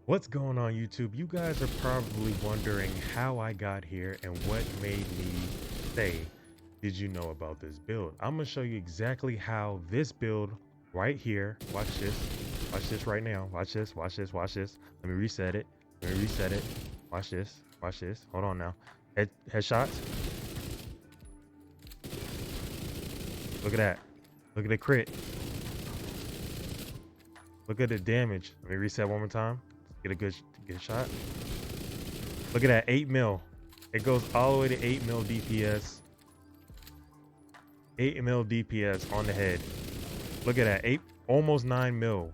What's going on YouTube? You guys are probably wondering how I got here and what made me say, did you know about this build? I'm gonna show you exactly how this build right here, watch this right now, watch this. Let me reset it, watch this, hold on now. Headshots, look at that, look at the crit, look at the damage. Let me reset one more time, get a good shot. Look at that, 8 mil. It goes all the way to 8 mil DPS. 8 mil DPS on the head. Look at that, 8, almost 9 mil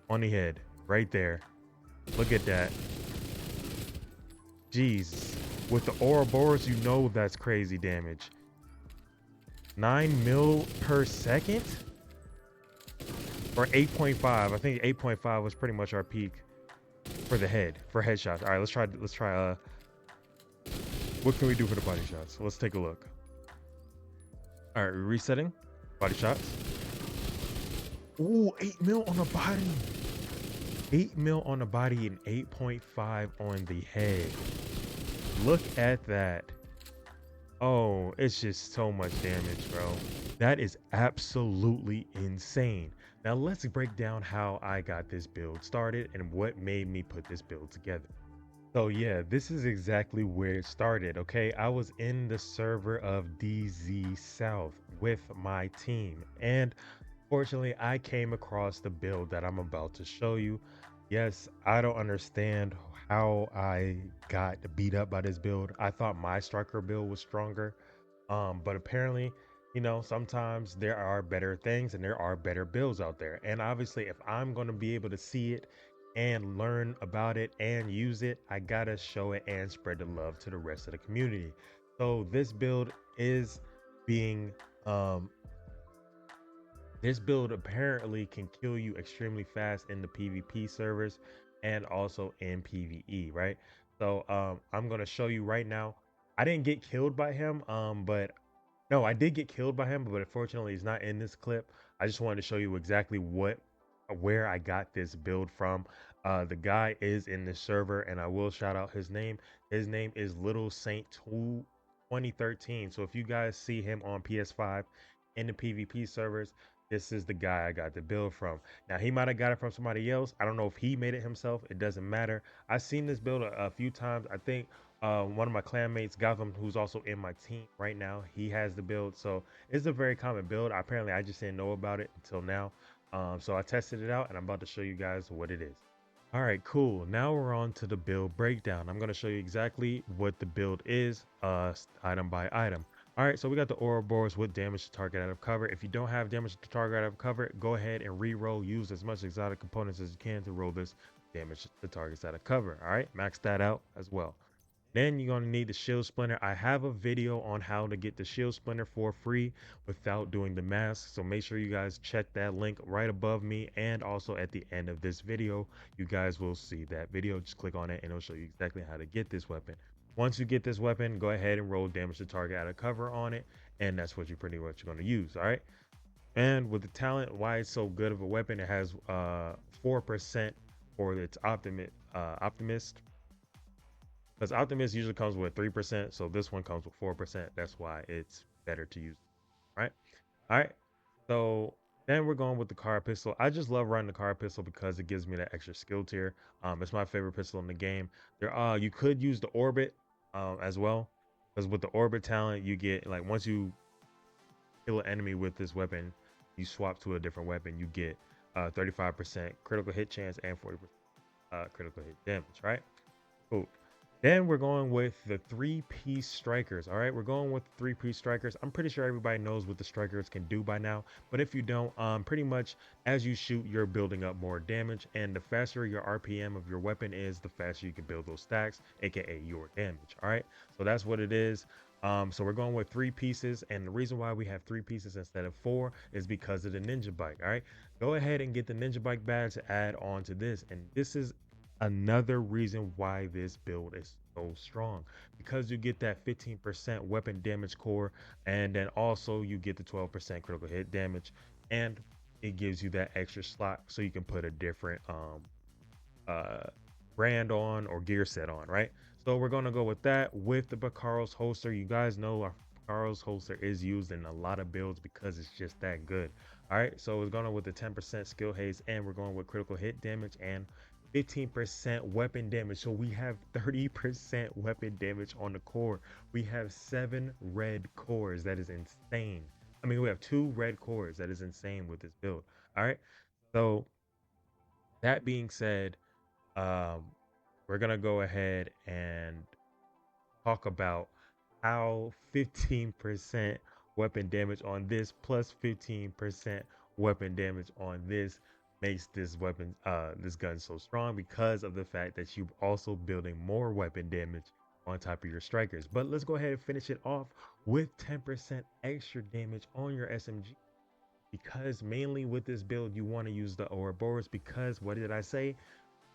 on the head, right there. Look at that. Jeez. With the Ouroboros, you know that's crazy damage. 9 mil per second? Or 8.5. I think 8.5 was pretty much our peak for the head, for headshots. All right, let's try what can we do for the body shots? Let's take a look. All right, resetting. Body shots. Ooh, 8 mil on the body. 8 mil on the body and 8.5 on the head. Look at that. Oh, it's just so much damage, bro. That is absolutely insane. Now let's break down how I got this build started and what made me put this build together. So yeah, this is exactly where it started, okay? I was in the server of DZ South with my team, and fortunately, I came across the build that I'm about to show you. Yes, I don't understand how I got beat up by this build. I thought my striker build was stronger, but apparently, sometimes there are better things and there are better builds out there. And obviously, if I'm going to be able to see it and learn about it and use it, I gotta show it and spread the love to the rest of the community. So is being um this build apparently can kill you extremely fast in the PvP servers and also in PvE, right? So I'm gonna show you right now. I didn't get killed by him, but no, I did get killed by him, but unfortunately he's not in this clip. I just wanted to show you exactly where I got this build from. The guy is in the server, and I will shout out his name. His name is Little Saint 2013. So if you guys see him on PS5 in the PvP servers, this is the guy I got the build from. Now he might have got it from somebody else. I don't know if he made it himself. It doesn't matter. I've seen this build a few times. I think one of my clanmates, Gotham, who's also in my team right now, he has the build. So it's a very common build. Apparently, I just didn't know about it until now. So I tested it out and I'm about to show you guys what it is. All right, cool. Now we're on to the build breakdown. I'm going to show you exactly what the build is, item by item. All right, so we got the Ouroboros with damage to target out of cover. If you don't have damage to target out of cover, go ahead and re-roll. Use as much exotic components as you can to roll this damage to targets out of cover. All right, max that out as well. Then you're going to need the shield splinter. I have a video on how to get the shield splinter for free without doing the mask. So make sure you guys check that link right above me. And also at the end of this video, you guys will see that video. Just click on it and it'll show you exactly how to get this weapon. Once you get this weapon, go ahead and roll damage to target out of cover on it. And that's what you pretty much going to use. All right. And with the talent, why it's so good of a weapon, it has 4% for its optimist, because Optimus usually comes with 3%, so this one comes with 4%. That's why it's better to use, right? All right. So then we're going with the car pistol. I just love running the car pistol because it gives me that extra skill tier. It's my favorite pistol in the game. You could use the orbit as well, because with the orbit talent, you get like once you kill an enemy with this weapon, you swap to a different weapon, you get 35% critical hit chance and 40% critical hit damage, right? Cool. Then we're going with the three-piece strikers. All right, we're going with three-piece strikers. I'm pretty sure everybody knows what the strikers can do by now, but if you don't, pretty much as you shoot, you're building up more damage, and the faster your RPM of your weapon is, the faster you can build those stacks, aka your damage. All right, so that's what it is. So we're going with 3 pieces, and the reason why we have 3 pieces instead of 4 is because of the ninja bike. All right, go ahead and get the ninja bike badge to add on to this, and this is another reason why this build is so strong, because you get that 15% weapon damage core, and then also you get the 12% critical hit damage, and it gives you that extra slot so you can put a different brand on or gear set on, right? So we're gonna go with that with the Bakaro's holster. You guys know our Bakaro's holster is used in a lot of builds because it's just that good. All right, so we're going with the 10% skill haze, and we're going with critical hit damage and 15% weapon damage. So we have 30% weapon damage on the core. We have 7 red cores. That is insane. I mean, we have 2 red cores. That is insane with this build. All right, so that being said, um, we're gonna go ahead and talk about how 15% weapon damage on this plus 15% weapon damage on this makes this weapon, this gun so strong, because of the fact that you're also building more weapon damage on top of your strikers. But let's go ahead and finish it off with 10% extra damage on your SMG, because mainly with this build you want to use the Ouroboros, because what did I say?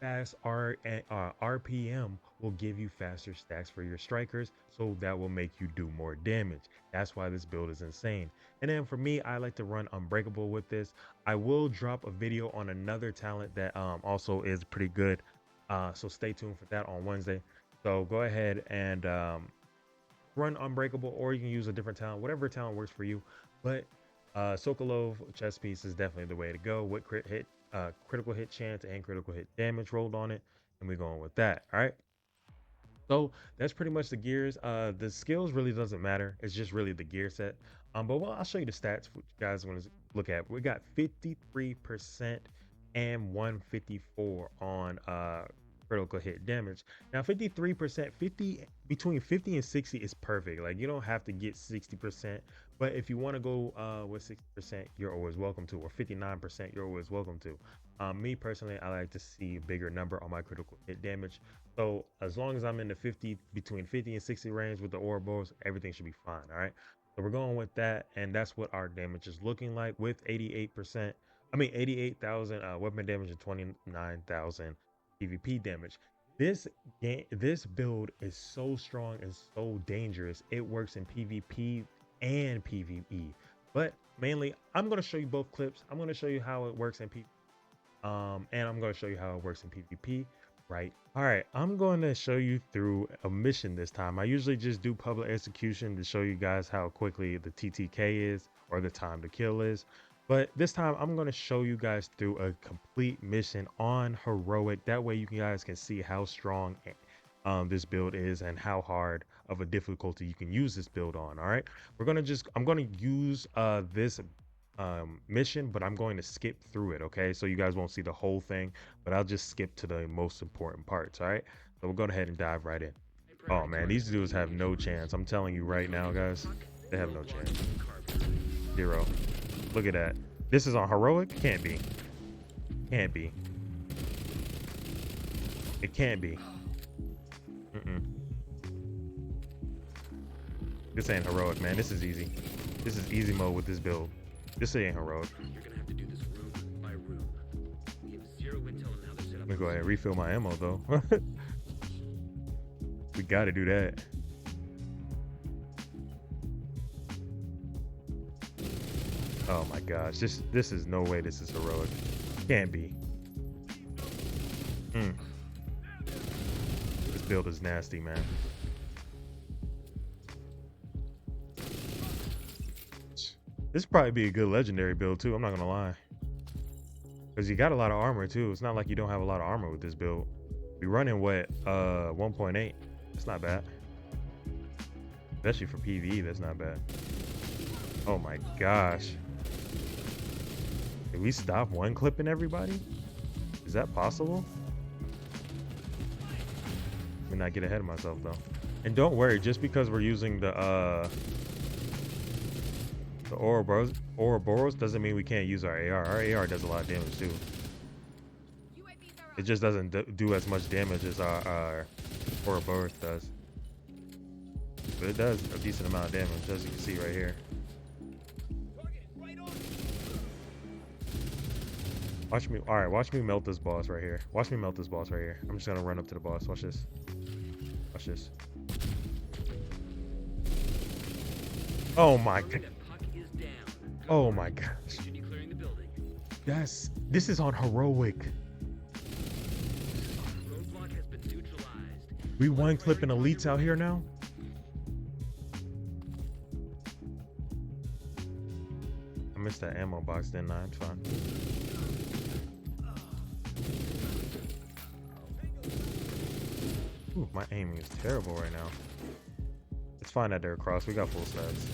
Fast RPM will give you faster stacks for your strikers, so that will make you do more damage. That's why this build is insane. And then for me, I like to run Unbreakable with this. I will drop a video on another talent that also is pretty good, so stay tuned for that on Wednesday. So go ahead and run Unbreakable, or you can use a different talent, whatever talent works for you. But Sokolov chest piece is definitely the way to go with critical hit chance and critical hit damage rolled on it, and we're going with that. All right. So that's pretty much the gears. The skills really doesn't matter. It's just really the gear set. But well, I'll show you the stats for you guys want to look at. We got 53% and 154 on critical hit damage. Now 53%, 50 between 50 and 60 is perfect. Like, you don't have to get 60%, but if you want to go with 60%, you're always welcome to, or 59%, you're always welcome to. Me personally, I like to see a bigger number on my critical hit damage. So as long as I'm in the 50, between 50 and 60 range with the Ouroboros, everything should be fine. All right. So we're going with that, and that's what our damage is looking like with 88%. I mean 88,000 weapon damage and 29,000 PvP damage. This build is so strong and so dangerous. It works in PvP and PvE. But mainly, I'm going to show you both clips. I'm going to show you how it works in PvP. And I'm going to show you how it works in PvP. Right. All right. I'm going to show you through a mission this time. I usually just do public execution to show you guys how quickly the TTK is, or the time to kill is. But this time I'm going to show you guys through a complete mission on heroic. That way you guys can see how strong this build is and how hard of a difficulty you can use this build on. All right. I'm going to use this mission, but I'm going to skip through it. Okay, so you guys won't see the whole thing, but I'll just skip to the most important parts. All right, so we'll go ahead and dive right in. Oh man, these dudes have no chance. I'm telling you right now, guys, they have no chance. Zero. Look at that. This is on heroic. Can't be. Can't be. It can't be. This ain't heroic, man. This is easy. This is easy mode with this build. This ain't heroic. You're gonna have to do this room by room. We have zero intel on how they're set up. Let me go ahead and refill my ammo though. We gotta do that. Oh my gosh, this is no way this is heroic. Can't be. This build is nasty, man. This probably be a good legendary build too, I'm not gonna lie. Because you got a lot of armor too. It's not like you don't have a lot of armor with this build. We running what? 1.8. That's not bad. Especially for PvE, that's not bad. Oh my gosh. Did we stop one clipping everybody? Is that possible? Let me not get ahead of myself though. And don't worry, just because we're using the Ouroboros doesn't mean we can't use our AR. Our AR does a lot of damage too. It just doesn't do as much damage as our Ouroboros does. But it does a decent amount of damage, as you can see right here. Watch me. All right, watch me melt this boss right here. Watch me melt this boss right here. I'm just gonna run up to the boss. Watch this. Watch this. Oh my god. Oh my gosh. This is on heroic. We one clipping elites out here now. I missed that ammo box, didn't I? It's fine. Ooh, my aiming is terrible right now. It's fine that they're across. We got full stats.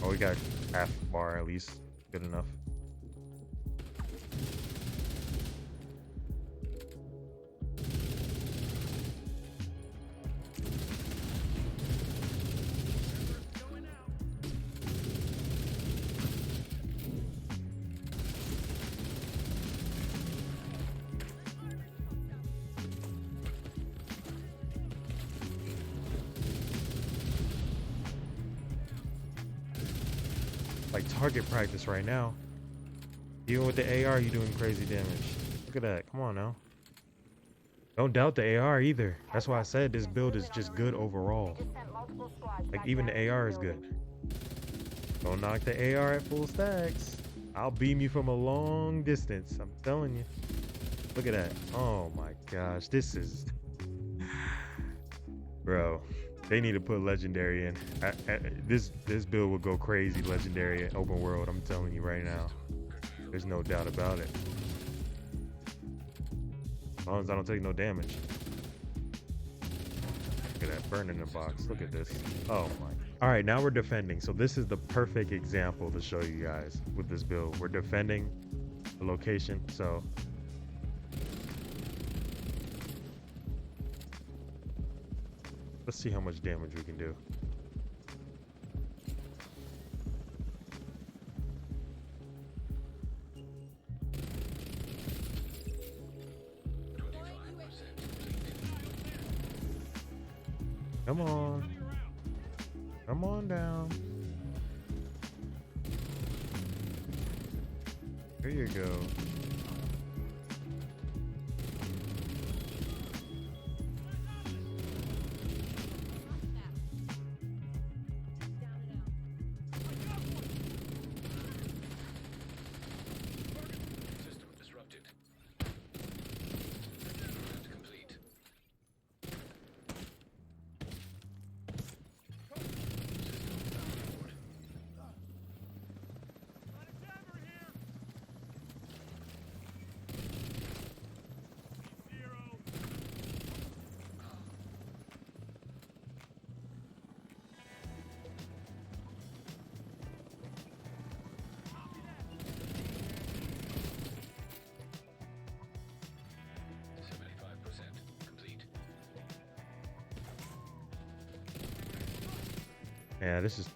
Oh, we got half bar at least. Good enough. Like target practice right now. Even with the AR, you're doing crazy damage. Look at that. Come on now. Don't doubt the AR either. That's why I said this build is just good overall. Like even the AR is good. Don't knock the AR at full stacks. I'll beam you from a long distance. I'm telling you. Look at that. Oh my gosh. This is... Bro. They need to put legendary in. This build will go crazy legendary in open world. I'm telling you right now. There's no doubt about it. As long as I don't take no damage. Look at that burn in the box. Look at this. Oh my. All right, now we're defending. So this is the perfect example to show you guys with this build. We're defending the location. So let's see how much damage we can do. Come on. Come on down. Here you go. Yeah, this is...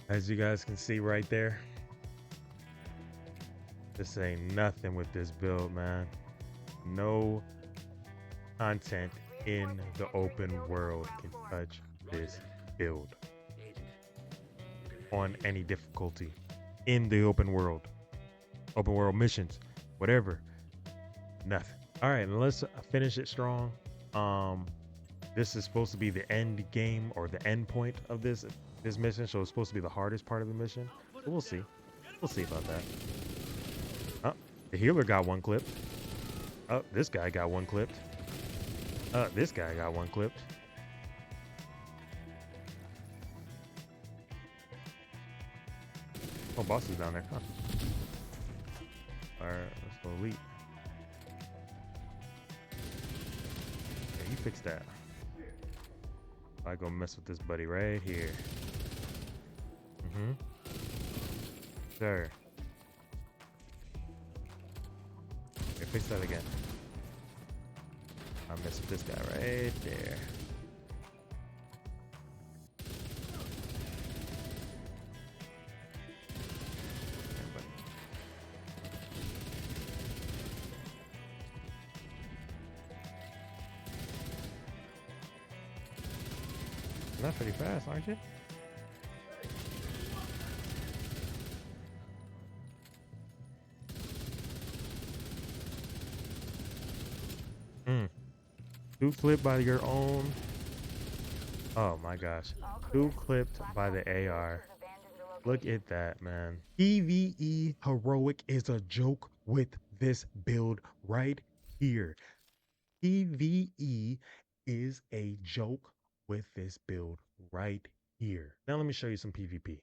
As you guys can see right there, This ain't nothing with this build, man. No content in the open world can touch this build on any difficulty in the open world missions, whatever. Nothing. All right, let's finish it strong. Um, this is supposed to be the end game or the end point of this mission, so it's supposed to be the hardest part of the mission. So we'll see. We'll see about that. Oh, the healer got one clipped. Oh, this guy got one clipped. This guy got one clipped. Oh, boss is down there. Huh. All right, let's go elite. Yeah, he fixed that. I go mess with this buddy right here. Mm-hmm. Sir. Okay, fix that again. I mess with this guy right there. You're not pretty fast, aren't you? Mm. Two clipped by your own. Oh my gosh. Two clipped by the AR. Look at that, man. PvE heroic is a joke with this build right here. PvE is a joke with this build right here. Now let me show you some PvP.